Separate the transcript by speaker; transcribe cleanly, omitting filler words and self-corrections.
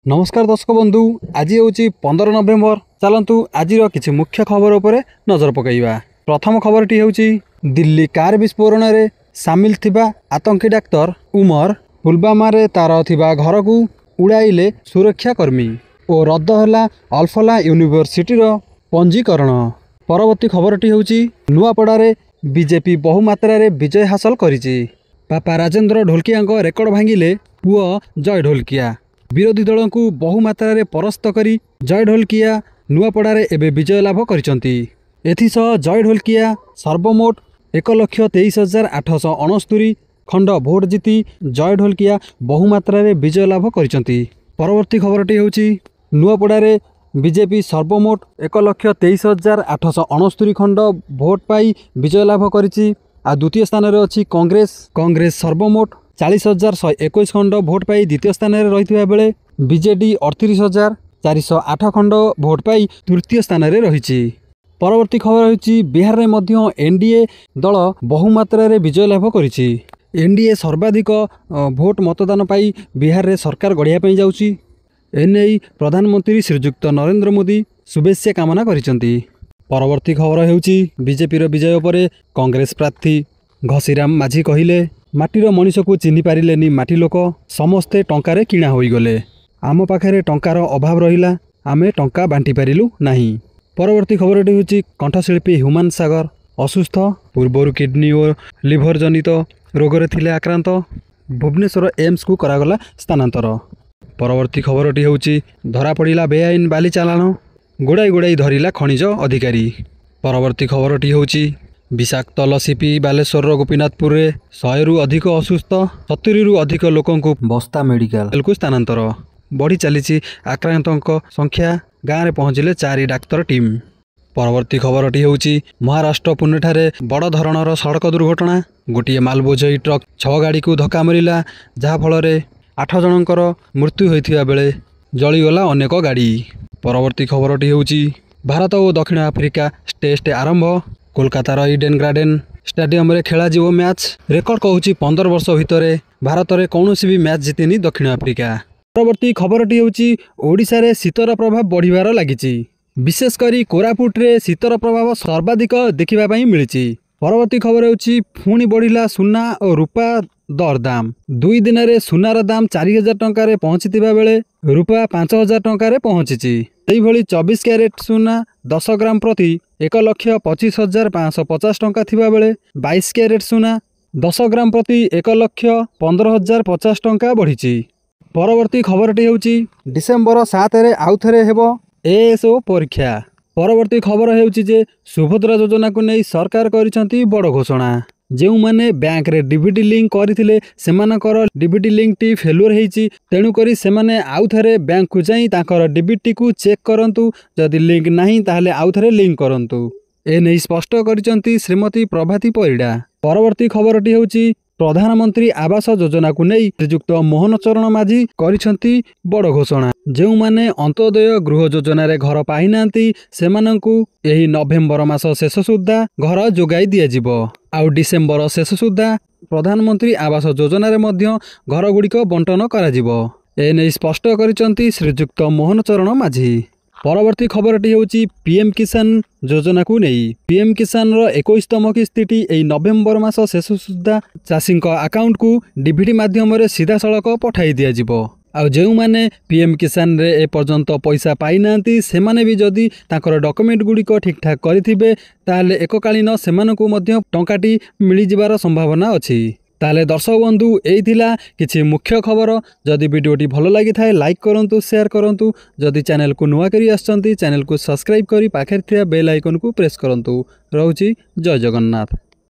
Speaker 1: नमस्कार दर्शक बंधु, आज हूँ 15 नवेम्बर। चलतु आज किसी मुख्य खबर उपर नजर पकईवा। प्रथम खबरटी हूँ दिल्ली कार विस्फोरण में सामिल थिबा आतंकी डाक्तर उमर पुलवामा रे तार थिबा घर को उड़ाइले सुरक्षाकर्मी और रद्द है अल्फला यूनिवर्सिटी पंजीकरण। परवर्ती खबरटी हूँ नुआपड़ा बीजेपी बहुमात्रा विजय हासिल करिछि। बापा राजेंद्र ढोलकिया रेकर्ड भांगिले पुओ जय ढोलकिया। विरोधी दल को बहुमात्रा परास्त करी जय ढोलकिया नुआपड़ा एबे विजय लाभ करिसंती। एथिसह जय ढोलकिया सर्वमोट 1,23,869 खंड भोट जीति जय ढोलकिया बहुमात्रा विजय लाभ करिसंती। परवर्ती खबरटी होउची नुआपड़ा बीजेपी सर्वमोट 1,23,869 खंड भोट पाई विजय लाभ करिछि। आ द्वितीय स्थान रे अछि कांग्रेस सर्वमोट 40,121 खंड भोट पाई द्वितीय स्थान रे रहिथिबा बेले बीजेडी 38,408 खंड भोट पाई तृतीय स्थान रे रहिछि। परवर्ती खबर होछि बिहार रे मध्य एनडीए दल बहुमात्रा रे विजय लाभ करिछि। एनडीए सर्वाधिक भोट मतदान पाई बिहार रे सरकार गढ़िया पई जाउछि। एनई प्रधानमंत्री श्रीयुक्त नरेंद्र मोदी शुभेच्छा कामना करिसंती। परवर्ती खबर होउछि बीजेपी रो विजय परे कांग्रेस प्रार्थी घसीराम माझी कहिले माटीर मनीष को चिन्हि पारिलेनी माटी लोक समस्ते टंकारे किणा होई गले। आम पाखरे टंकार अभाव रहिला, आमे टंका बांटी पारिलु नाही। परवर्ती खबरटी होछि कंठशिल्पी ह्यूमान सागर असुस्थ, पूर्वर किडनी और लिभर जनित रोगरे थिले आक्रांत, भुवनेश्वर एम्स को करागला स्थानांतर। परवर्ती खबरटी होछि धरा पड़िला बेआईन बाली चालाण, गोड़ाई गोड़ाई धरिला खनिज अधिकारी। परवर्ती खबरटी होछि विषाक्त लसी पी बालेश्वर गोपीनाथपुर में 100 रु अधिक असुस्थ, 70 रु अधिक लोकों बस्ता मेडिकल को स्थानांतर। बढ़ी चली आक्रांतों संख्या, गाँव में पहुँचले 4 डाक्तर टीम। परवर्ती खबरटी होछि महाराष्ट्र पुणे ठारे बड़ धरणर सड़क दुर्घटना। गोटे मालबोझई ट्रक 6 गाड़ी को धक्का मारिला, जहाँफल 8 जनकर मृत्यु होइथिबा बेले जलीगला अनेक गाड़ी। परवर्ती खबरटी होछि भारत और दक्षिण आफ्रिका टेस्ट आरंभ। कोलकातार इडेन गार्डन स्टेडियम रे खेला जीवो मैच। रेकर्ड कहूँ 15 वर्ष भितर भारत में कौन भी मैच जीतिनी दक्षिण आफ्रिका। परवर्ती खबरटी होछि ओडिशा रे शीतर प्रभाव बढ़िबार लागिछि। विशेषकर कोरापुट रे शीतर प्रभाव सर्वाधिक देखिबा पई मिलिछि। परवर्ती खबर होछि पुणी बढ़िला सुना और रूपा दरदाम। 2 दिन रे सुनार दाम 4,000 टंका रे पहुंचीथिबा बेले रूपा 5,000 टंका रे पहुंचीछि। एही भली 24 कैरेट सुना 10 ग्राम प्रति 1,25,550 टंका थिबा बेले 22 कैरेट सुना 10 ग्राम प्रति 1,15,050 टंका बढ़िछि। परवर्ती खबरटी होछि डिसेम्बर 7 रे आउथरे हेबो एएसओ परीक्षा। परवर्ती खबर हेउछि जे सुभद्रा योजना को नहीं सरकार करिसंती बड़ घोषणा। जो माने बैंक रे डीबीटी लिंक करथिले सेमानकर डीबीटी लिंक टी फेलुअर हेछि, तेणु करी सेमाने आउथरे बैंक को जाई ताकर डीबीटी को चेक करंतु। जदि लिंक नहीं ताहले आउथरे लिंक करंतु। ए नहीं स्पष्ट करिसंती श्रीमती प्रभाती परिडा। परवर्ती खबरटी होछि प्रधानमंत्री आवास योजना को नहीं श्रीयुक्त मोहन चरण माझी करिसंती बड़ घोषणा। जो माने अंत्योदय गृह योजना रे घर पाई नांती सेमानंकु एही नवेम्बर मास शेष सुद्धा घर जोगाई दिया जिवो। आउ डिसेम्बर शेष सुद्धा प्रधानमंत्री आवास योजना रे मध्य घर गुड़िक बंटन करा जिवो। ए नहीं स्पष्ट करिसंती श्रीयुक्त मोहन चरण माझी। परवर्ती खबरटी होछि पीएम किसान योजना को नहीं पीएम किसान रो 21तम किस्तीटी एई नवेम्बर मास शेष सुद्धा चाषी अकाउंट को डीबीटी माध्यम रे सीधा सड़क पठाई दिया जिवो। आ जो माने पीएम किसान रे ए पर्यंत पैसा पाई नांती सेमाने भी जदि ताकर डॉक्यूमेंट गुड़िक ठीक ठाक करिथिबे ताहले एककालीन सेमानकु मध्य टंकाटी मिली जिबार संभावना अछि। ताले दर्शक बंधु एई थिला किछि मुख्य खबर। जदि वीडियोटी भलो लागि थाए लाइक करंतु, शेयर करंतु। जदि चैनल को नुआ करी आछंती चैनल को सब्सक्राइब करी पाखरे थिया बेल आइकन को प्रेस करंतु। रहउची जय जगन्नाथ।